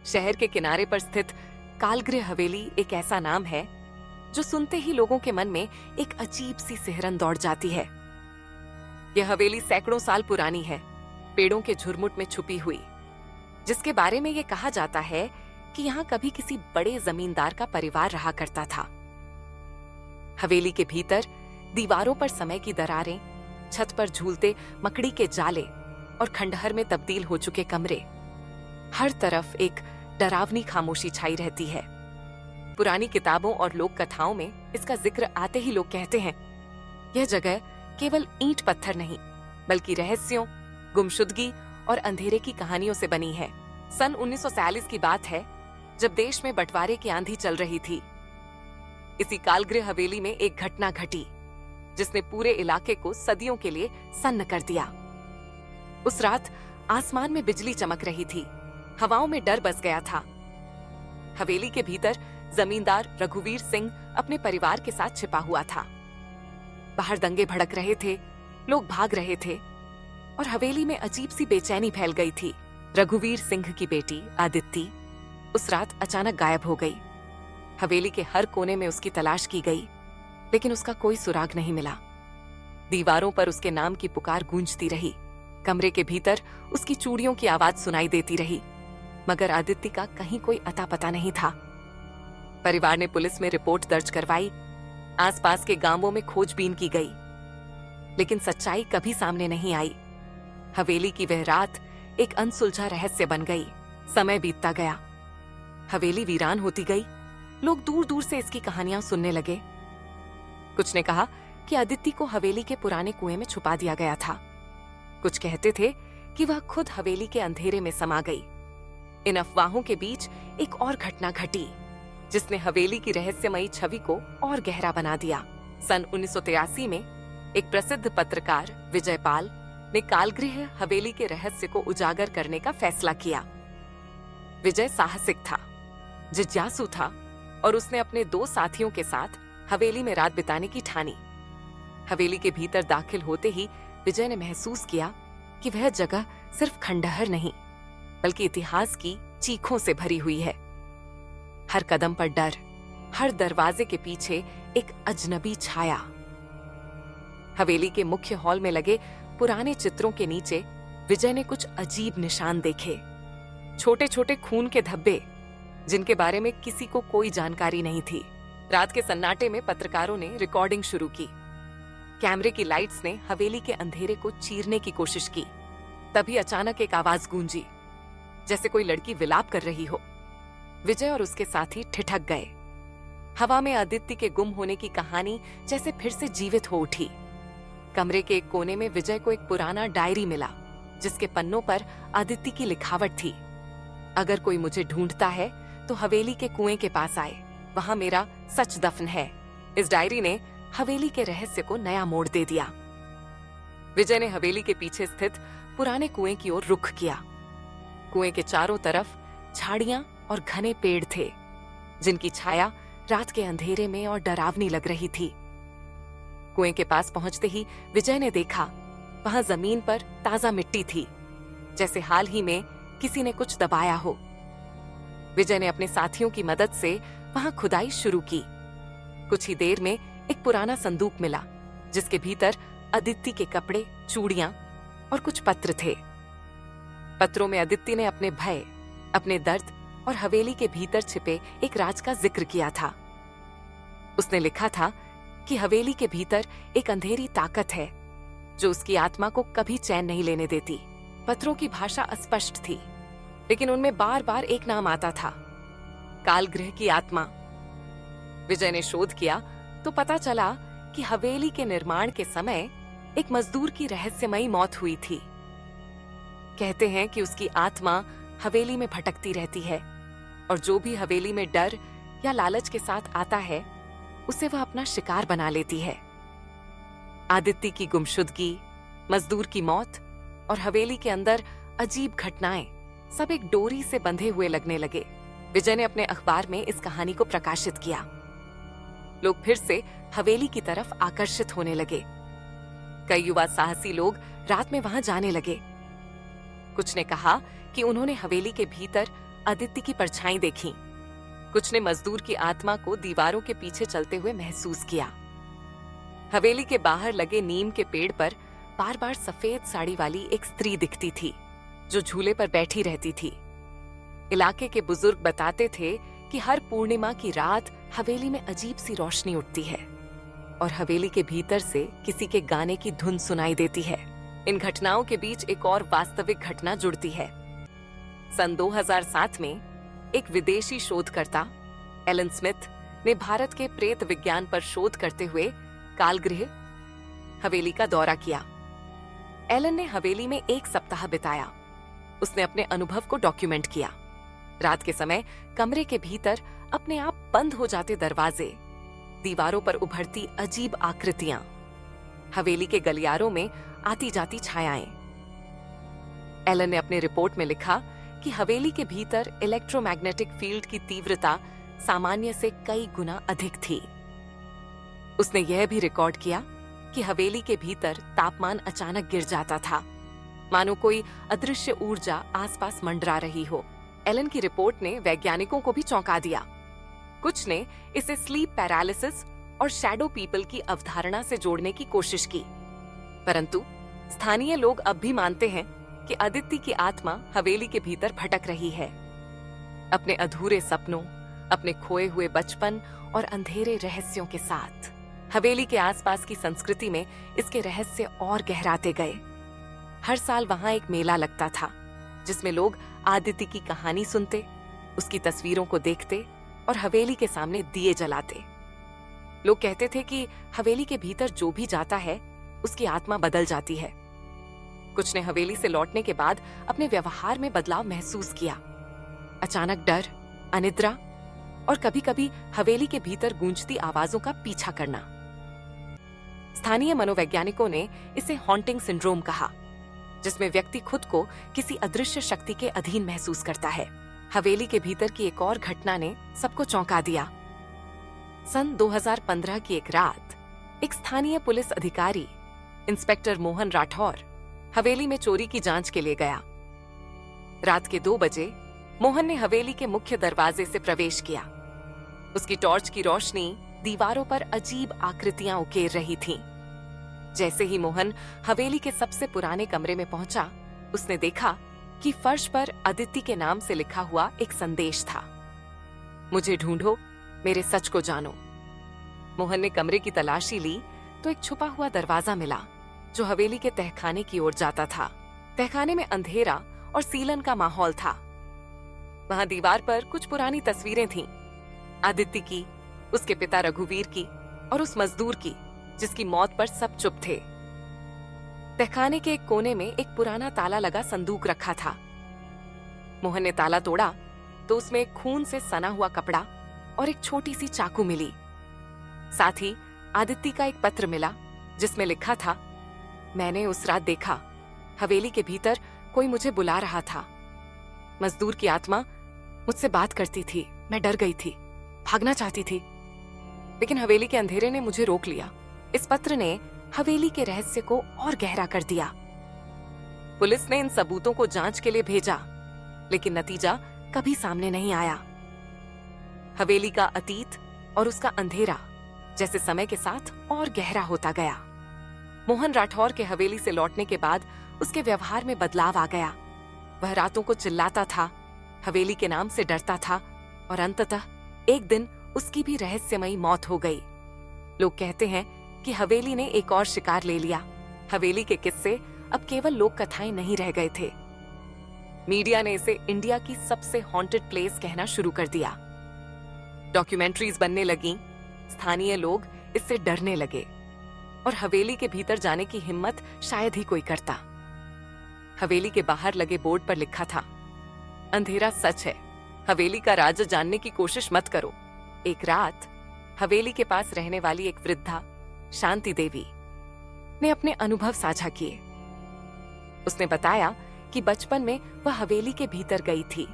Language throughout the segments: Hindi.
शहर के किनारे पर स्थित कालगृह हवेली एक ऐसा नाम है जो सुनते ही लोगों के मन में एक अजीब सी सिहरन दौड़ जाती है। यह हवेली सैकड़ों साल पुरानी है, पेड़ों के झुरमुट में छुपी हुई, जिसके बारे में यह कहा जाता है कि यहाँ कभी किसी बड़े जमींदार का परिवार रहा करता था। हवेली के भीतर दीवारों पर समय की दरारें, छत पर झूलते मकड़ी के जाले और खंडहर में तब्दील हो चुके कमरे, हर तरफ एक डरावनी खामोशी छाई रहती है। पुरानी किताबों और लोक कथाओं में इसका जिक्र आते ही लोग कहते हैं, यह जगह केवल ईंट पत्थर नहीं बल्कि रहस्यों, गुमशुदगी और अंधेरे की कहानियों से बनी है। सन 1947 की बात है, जब देश में बंटवारे की आंधी चल रही थी। इसी कालगृह हवेली में एक घटना घटी जिसने पूरे इलाके को सदियों के लिए सन्न कर दिया। उस रात आसमान में बिजली चमक रही थी, हवाओं में डर बस गया था। हवेली के भीतर जमींदार रघुवीर सिंह अपने परिवार के साथ छिपा हुआ था। बाहर दंगे भड़क रहे थे, लोग भाग रहे थे और हवेली में अजीब सी बेचैनी फैल गई थी। रघुवीर सिंह की बेटी आदित्य उस रात अचानक गायब हो गई। हवेली के हर कोने में उसकी तलाश की गई, लेकिन उसका कोई सुराग नहीं मिला। दीवारों पर उसके नाम की पुकार गूंजती रही, कमरे के भीतर उसकी चूड़ियों की आवाज सुनाई देती रही, मगर आदित्य का कहीं कोई अता पता नहीं था। परिवार ने पुलिस में रिपोर्ट दर्ज करवाई, आसपास के गांवों में खोजबीन की गई, लेकिन सच्चाई कभी सामने नहीं आई। हवेली की वह रात एक अनसुलझा रहस्य बन गई। समय बीतता गया, हवेली वीरान होती गई। लोग दूर दूर से इसकी कहानियां सुनने लगे। कुछ ने कहा कि आदित्य को हवेली के पुराने कुएं में छुपा दिया गया था। कुछ कहते थे कि वह खुद हवेली के अंधेरे में समा गई। इन अफवाहों के बीच एक और घटना घटी जिसने हवेली की रहस्यमयी छवि को और गहरा बना दिया। सन 1983 में एक प्रसिद्ध पत्रकार विजयपाल ने कालगृह हवेली के रहस्य को उजागर करने का फैसला किया। विजय साहसिक था, जिज्ञासु था और उसने अपने 2 साथियों के साथ हवेली में रात बिताने की ठानी। हवेली के भीतर दाखिल होते ही विजय ने महसूस किया कि वह जगह सिर्फ खंडहर नहीं बल्कि इतिहास की चीखों से भरी हुई है। हर कदम पर डर, हर दरवाजे के पीछे एक अजनबी छाया। हवेली के मुख्य हॉल में लगे पुराने चित्रों के नीचे विजय ने कुछ अजीब निशान देखे, छोटे छोटे खून के धब्बे जिनके बारे में किसी को कोई जानकारी नहीं थी। रात के सन्नाटे में पत्रकारों ने रिकॉर्डिंग शुरू की। कैमरे की लाइट्स ने हवेली के अंधेरे को चीरने की कोशिश की। तभी अचानक एक आवाज गूंजी, जैसे कोई लड़की विलाप कर रही हो। विजय और उसके साथी ठिठक गए। हवा में आदित्य के गुम होने की कहानी जैसे फिर से जीवित हो उठी। कमरे के एक कोने में विजय को एक पुराना डायरी मिला, जिसके पन्नों पर आदित्य की लिखावट थी, अगर कोई मुझे ढूंढता है तो हवेली के कुएं के पास आए, वहां मेरा सच दफन है। इस डायरी ने हवेली के रहस्य को नया मोड़ दे दिया। विजय ने हवेली के पीछे स्थित पुराने कुएं की ओर रुख किया। कुएं के चारों तरफ झाड़ियां और घने पेड़ थे, जिनकी छाया रात के अंधेरे में और डरावनी लग रही थी। कुएं के पास पहुंचते ही विजय ने देखा, वहां जमीन पर ताजा मिट्टी थी, जैसे हाल ही में किसी ने कुछ दबाया हो। विजय ने अपने साथियों की मदद से वहां खुदाई शुरू की। कुछ ही देर में एक पुराना संदूक मिला, जिसके भीतर आदित्य के कपड़े, चूड़ियां और कुछ पत्र थे। पत्रों में आदित्य ने अपने भय, अपने दर्द और हवेली के भीतर छिपे एक राज का जिक्र किया था। उसने लिखा था कि हवेली के भीतर एक अंधेरी ताकत है जो उसकी आत्मा को कभी चैन नहीं लेने देती। पत्रों की भाषा अस्पष्ट थी, लेकिन उनमें बार बार एक नाम आता था, कालगृह की आत्मा। विजय ने शोध किया तो पता चला कि हवेली के निर्माण के समय एक मजदूर की रहस्यमयी मौत हुई थी। कहते हैं कि उसकी आत्मा हवेली में भटकती रहती है और जो भी हवेली में डर या लालच के साथ आता है, उसे वह अपना शिकार बना लेती है। आदित्य की गुमशुदगी, मजदूर की मौत और हवेली के अंदर अजीब घटनाएं सब एक डोरी से बंधे हुए लगने लगे। विजय ने अपने अखबार में इस कहानी को प्रकाशित किया। लोग फिर से हवेली की तरफ आकर्षित होने लगे। कई युवा साहसी लोग रात में वहां जाने लगे। कुछ ने कहा कि उन्होंने हवेली के भीतर अदिति की परछाई देखी। कुछ ने मजदूर की आत्मा को दीवारों के पीछे चलते हुए महसूस किया। हवेली के बाहर लगे नीम के पेड़ पर बार बार सफेद साड़ी वाली एक स्त्री दिखती थी, जो झूले पर बैठी रहती थी। इलाके के बुजुर्ग बताते थे कि हर पूर्णिमा की रात हवेली में अजीब सी रोशनी उठती है और हवेली के भीतर से किसी के गाने की धुन सुनाई देती है। इन घटनाओं के बीच एक और वास्तविक घटना जुड़ती है। सन 2007 में एक विदेशी शोधकर्ता एलन स्मिथ ने भारत के प्रेत विज्ञान पर शोध करते हुए कालगृह हवेली का दौरा किया। एलन ने हवेली में 1 सप्ताह बिताया। उसने अपने अनुभव को डॉक्यूमेंट किया। रात के समय कमरे के भीतर अपने आप बंद हो जाते दरवाजे, दीवारों पर उभरती अजीब आकृतियां, हवेली के गलियारों में आती जाती छायाएं। एलन ने अपने रिपोर्ट में लिखा कि हवेली के भीतर इलेक्ट्रोमैग्नेटिक फील्ड की तीव्रता सामान्य से कई गुना अधिक थी। उसने यह भी रिकॉर्ड किया कि हवेली के भीतर तापमान अचानक गिर जाता था, मानो कोई अदृश्य ऊर्जा आसपास मंडरा रही हो। एलन की रिपोर्ट ने वैज्ञानिकों को भी चौंका दिया। कुछ ने इसे स्लीप पैरालिसिस और शैडो पीपल की अवधारणा से जोड़ने की कोशिश की, परंतु स्थानीय लोग अब भी मानते हैं कि अदिति की आत्मा हवेली के भीतर भटक रही है, अपने अधूरे सपनों, अपने खोए हुए बचपन और अंधेरे रहस्यों के साथ। हवेली के आसपास की संस्कृति में इसके रहस्य और गहराते गए। हर साल वहां एक मेला लगता था, जिसमें लोग आदिति की कहानी सुनते, उसकी तस्वीरों को देखते और हवेली के सामने दिए जलाते। लोग कहते थे कि हवेली के भीतर जो भी जाता है, उसकी आत्मा बदल जाती है। कुछ ने हवेली से लौटने के बाद अपने व्यवहार में बदलाव महसूस किया। अचानक डर, अनिद्रा और कभी-कभी हवेली के भीतर गूंजती आवाजों का पीछा करना। स्थानीय मनोवैज्ञानिकों ने इसे हॉन्टिंग सिंड्रोम कहा, जिसमें व्यक्ति खुद को किसी अदृश्य शक्ति के अधीन महसूस करता है। हवेली के भीतर की एक और घटना ने सबको चौंका दिया। सन 2015 की एक रात एक स्थानीय पुलिस अधिकारी इंस्पेक्टर मोहन राठौर हवेली में चोरी की जांच के लिए गया। रात के 2 बजे मोहन ने हवेली के मुख्य दरवाजे से प्रवेश किया। उसकी टॉर्च की रोशनी दीवारों पर अजीब आकृतियां उकेर रही थीं। जैसे ही मोहन हवेली के सबसे पुराने कमरे में पहुंचा, उसने देखा कि फर्श पर अदिति के नाम से लिखा हुआ एक संदेश था। मुझे ढूंढो, मेरे सच को जानो। मोहन ने कमरे की तलाशी ली तो एक छुपा हुआ दरवाजा मिला, जो हवेली के तहखाने की ओर जाता था। तहखाने में अंधेरा और सीलन का माहौल था। वहां दीवार पर कुछ पुरानी तस्वीरें थीं, आदित्य की, उसके पिता रघुवीर की और उस मजदूर की जिसकी मौत पर सब चुप थे। तहखाने के एक कोने में एक पुराना ताला लगा संदूक रखा था। मोहन ने ताला तोड़ा तो उसमें एक खून से सना हुआ कपड़ा और एक छोटी सी चाकू मिली। साथ ही आदित्य का एक पत्र मिला, जिसमें लिखा था, मैंने उस रात देखा, हवेली के भीतर कोई मुझे बुला रहा था। मजदूर की आत्मा मुझसे बात करती थी। मैं डर गई थी, भागना चाहती थी, लेकिन हवेली के अंधेरे ने मुझे रोक लिया। इस पत्र ने हवेली के रहस्य को और गहरा कर दिया। पुलिस ने इन सबूतों को जांच के लिए भेजा, लेकिन नतीजा कभी सामने नहीं आया। हवेली का अतीत और उसका अंधेरा जैसे समय के साथ और गहरा होता गया। मोहन राठौर के हवेली से लौटने के बाद उसके व्यवहार में बदलाव आ गया। वह रातों को चिल्लाता था, हवेली के नाम से डरता था और अंततः एक दिन उसकी भी रहस्यमयी मौत हो गई। लोग कहते हैं कि हवेली ने एक और शिकार ले लिया। हवेली के किस्से अब केवल लोक कथाएं नहीं रह गए थे। मीडिया ने इसे इंडिया की सबसे हॉन्टेड प्लेस कहना शुरू कर दिया। डॉक्यूमेंट्रीज बनने लगीं, स्थानीय लोग इससे डरने लगे और हवेली के भीतर जाने की हिम्मत शायद ही कोई करता। हवेली के बाहर लगे बोर्ड पर लिखा था, अंधेरा सच है, हवेली का राज जानने की कोशिश मत करो। एक रात हवेली के पास रहने वाली एक वृद्धा शांति देवी ने अपने अनुभव साझा किए। उसने बताया कि बचपन में वह हवेली के भीतर गई थी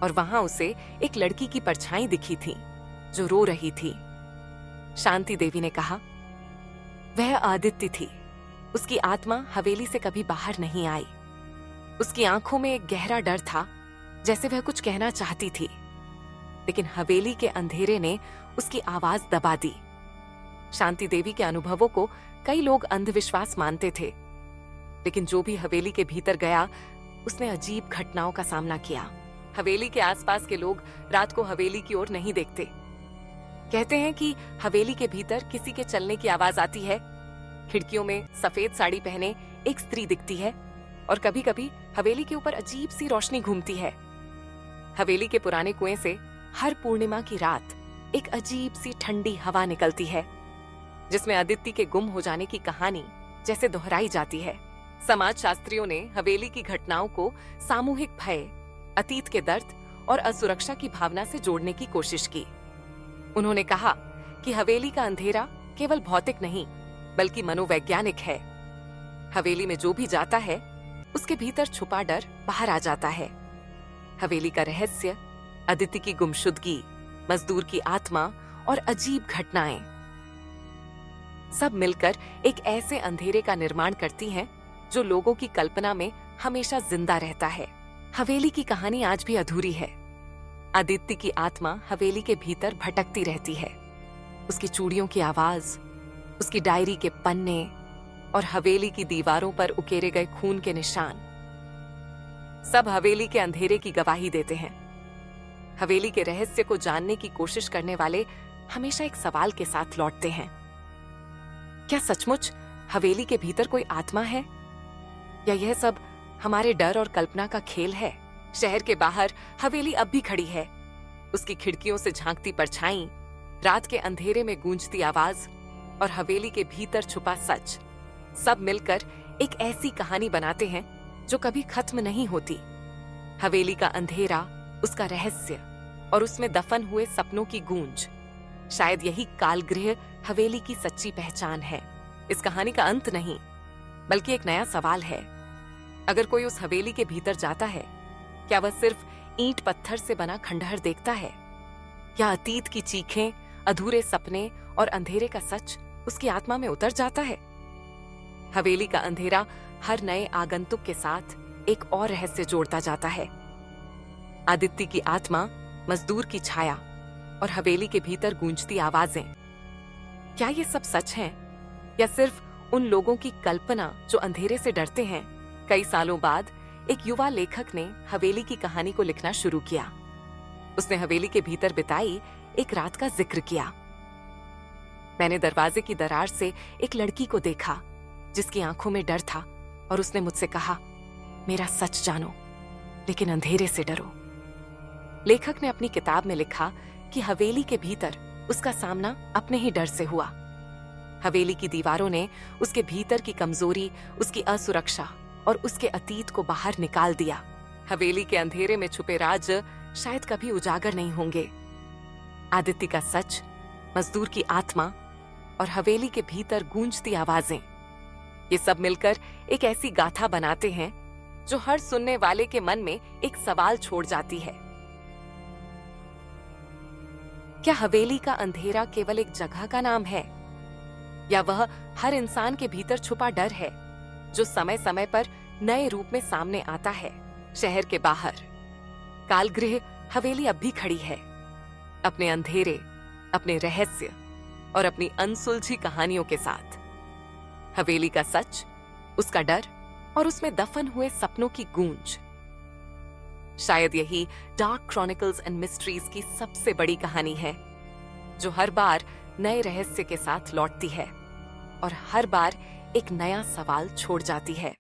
और वहां उसे एक लड़की की परछाई दिखी थी जो रो रही थी। शांति देवी ने कहा, वह आदित्य थी। उसकी आत्मा हवेली से कभी बाहर नहीं आई। उसकी आंखों में एक गहरा डर था जैसे वह कुछ कहना चाहती थी, लेकिन हवेली के अंधेरे ने उसकी आवाज दबा दी। शांति देवी के अनुभवों को कई लोग अंधविश्वास मानते थे, लेकिन जो भी हवेली के भीतर गया उसने अजीब घटनाओं का सामना किया। हवेली के आसपास के लोग रात को हवेली की ओर नहीं देखते। कहते हैं कि हवेली के भीतर किसी के चलने की आवाज आती है, खिड़कियों में सफेद साड़ी पहने एक स्त्री दिखती है, और कभी कभी हवेली के ऊपर अजीब सी रोशनी घूमती है। हवेली के पुराने कुएं से हर पूर्णिमा की रात एक अजीब सी ठंडी हवा निकलती है, जिसमें अदिति के गुम हो जाने की कहानी जैसे दोहराई जाती है। समाज शास्त्रियों ने हवेली की घटनाओं को सामूहिक भय, अतीत के दर्द और असुरक्षा की भावना से जोड़ने की कोशिश की। उन्होंने कहा कि हवेली का अंधेरा केवल भौतिक नहीं बल्कि मनोवैज्ञानिक है। हवेली में जो भी जाता है उसके भीतर छुपा डर बाहर आ जाता है। हवेली का रहस्य, अदिति की गुमशुदगी, मजदूर की आत्मा और अजीब घटनाएं सब मिलकर एक ऐसे अंधेरे का निर्माण करती हैं जो लोगों की कल्पना में हमेशा जिंदा रहता है। हवेली की कहानी आज भी अधूरी है। अदिति की आत्मा हवेली के भीतर भटकती रहती है। उसकी चूड़ियों की आवाज, उसकी डायरी के पन्ने और हवेली की दीवारों पर उकेरे गए खून के निशान सब हवेली के अंधेरे की गवाही देते हैं। हवेली के रहस्य को जानने की कोशिश करने वाले हमेशा एक सवाल के साथ लौटते हैं, क्या सचमुच हवेली के भीतर कोई आत्मा है, या यह सब हमारे डर और कल्पना का खेल है? शहर के बाहर हवेली अब भी खड़ी है, उसकी खिड़कियों से झांकती परछाई, रात के अंधेरे में गूंजती आवाज और हवेली के भीतर छुपा सच सब मिलकर एक ऐसी कहानी बनाते हैं जो कभी खत्म नहीं होती। हवेली का अंधेरा, उसका रहस्य और उसमें दफन हुए सपनों की गूंज, शायद यही कालगृह हवेली की सच्ची पहचान है। इस कहानी का अंत नहीं बल्कि एक नया सवाल है। अगर कोई उस हवेली के भीतर जाता है, क्या वह सिर्फ ईंट पत्थर से बना खंडहर देखता है, या अतीत की चीखें, अधूरे सपने और अंधेरे का सच उसकी आत्मा में उतर जाता है? हवेली का अंधेरा हर नए आगंतुक के साथ एक और रहस्य जोड़ता जाता है। आदित्य की आत्मा, मजदूर की छाया और हवेली के भीतर गूंजती आवाजें, क्या ये सब सच हैं या सिर्फ उन लोगों की कल्पना जो अंधेरे से डरते हैं? कई सालों बाद एक युवा लेखक ने हवेली की कहानी को लिखना शुरू किया। उसने हवेली के भीतर बिताई एक रात का जिक्र किया। मैंने दरवाजे की दरार से एक लड़की को देखा जिसकी आंखों में डर था, और उसने मुझसे कहा, मेरा सच जानो लेकिन अंधेरे से डरो। लेखक ने अपनी किताब में लिखा कि हवेली के भीतर उसका सामना अपने ही डर से हुआ। हवेली की दीवारों ने उसके भीतर की कमजोरी, उसकी असुरक्षा और उसके अतीत को बाहर निकाल दिया। हवेली के अंधेरे में छुपे राज शायद कभी उजागर नहीं होंगे। आदित्य का सच, मजदूर की आत्मा और हवेली के भीतर गूंजती आवाजें, ये सब मिलकर एक ऐसी गाथा बनाते हैं जो हर सुनने वाले के मन में एक सवाल छोड़ जाती है। क्या हवेली का अंधेरा केवल एक जगह का नाम है, या वह हर इंसान के भीतर छुपा डर है जो समय समय पर नए रूप में सामने आता है? शहर के बाहर कालगृह हवेली अब भी खड़ी है, अपने अंधेरे, अपने रहस्य और अपनी अनसुलझी कहानियों के साथ। हवेली का सच, उसका डर और उसमें दफन हुए सपनों की गूंज, शायद यही डार्क क्रॉनिकल्स एंड मिस्ट्रीज की सबसे बड़ी कहानी है, जो हर बार नए रहस्य के साथ लौटती है और हर बार एक नया सवाल छोड़ जाती है।